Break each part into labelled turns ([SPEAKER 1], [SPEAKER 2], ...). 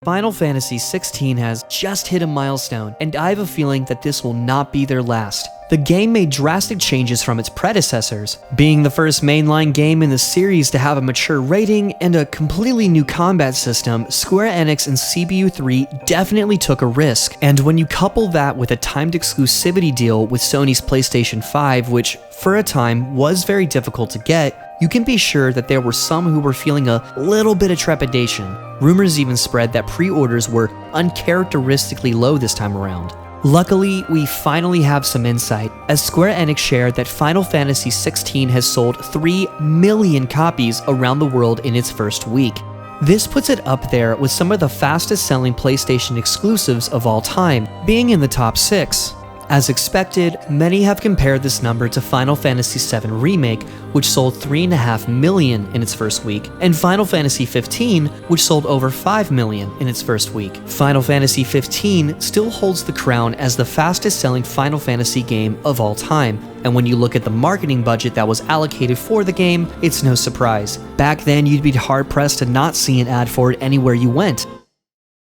[SPEAKER 1] Final Fantasy XVI has just hit a milestone, and I have a feeling that this will not be their last. The game made drastic changes from its predecessors, being the first mainline game in the series to have a mature rating and a completely new combat system. Square Enix and CBU3 definitely took a risk, and when you couple that with a timed exclusivity deal with Sony's PlayStation 5, which for a time was very difficult to get, you can be sure that there were some who were feeling a little bit of trepidation. Rumors even spread that pre-orders were uncharacteristically low this time around. Luckily, we finally have some insight, as Square Enix shared that Final Fantasy XVI has sold 3 million copies around the world in its first week. This puts it up there with some of the fastest selling PlayStation exclusives of all time, being in the top 6. As expected, many have compared this number to Final Fantasy VII Remake, which sold 3.5 million in its first week, and Final Fantasy XV, which sold over 5 million in its first week. Final Fantasy XV still holds the crown as the fastest selling Final Fantasy game of all time, and when you look at the marketing budget that was allocated for the game, it's no surprise. Back then, you'd be hard-pressed to not see an ad for it anywhere you went,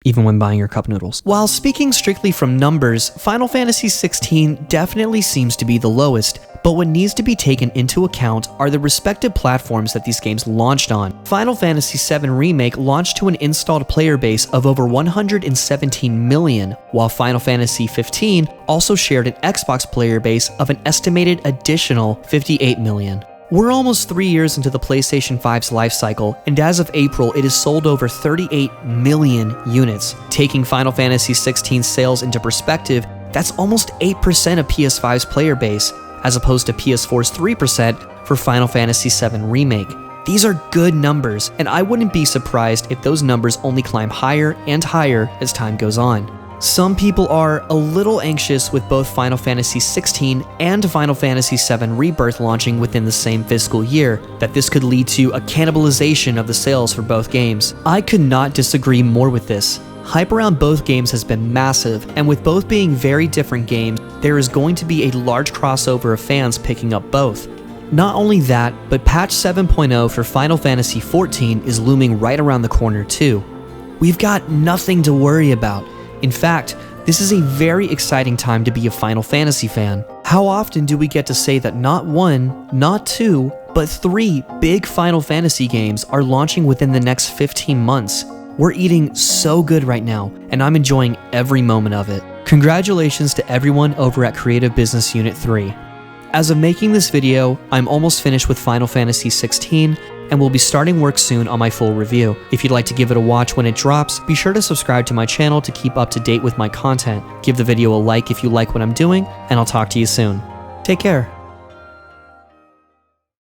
[SPEAKER 1] even when buying your cup noodles. While speaking strictly from numbers, Final Fantasy XVI definitely seems to be the lowest, but what needs to be taken into account are the respective platforms that these games launched on. Final Fantasy VII Remake launched to an installed player base of over 117 million, while Final Fantasy XV also shared an Xbox player base of an estimated additional 58 million. We're almost 3 years into the PlayStation 5's life cycle, and as of April, it has sold over 38 million units. Taking Final Fantasy XVI's sales into perspective, that's almost 8% of PS5's player base, as opposed to PS4's 3% for Final Fantasy VII Remake. These are good numbers, and I wouldn't be surprised if those numbers only climb higher and higher as time goes on. Some people are a little anxious with both Final Fantasy XVI and Final Fantasy VII Rebirth launching within the same fiscal year, that this could lead to a cannibalization of the sales for both games. I could not disagree more with this. Hype around both games has been massive, and with both being very different games, there is going to be a large crossover of fans picking up both. Not only that, but patch 7.0 for Final Fantasy XIV is looming right around the corner too. We've got nothing to worry about. In fact, this is a very exciting time to be a Final Fantasy fan. How often do we get to say that not one, not two, but 3 big Final Fantasy games are launching within the next 15 months? We're eating so good right now, and I'm enjoying every moment of it. Congratulations to everyone over at Creative Business Unit 3. As of making this video, I'm almost finished with Final Fantasy XVI, and will be starting work soon on my full review. If you'd like to give it a watch when it drops, be sure to subscribe to my channel to keep up to date with my content. Give the video a like if you like what I'm doing, and I'll talk to you soon. Take care.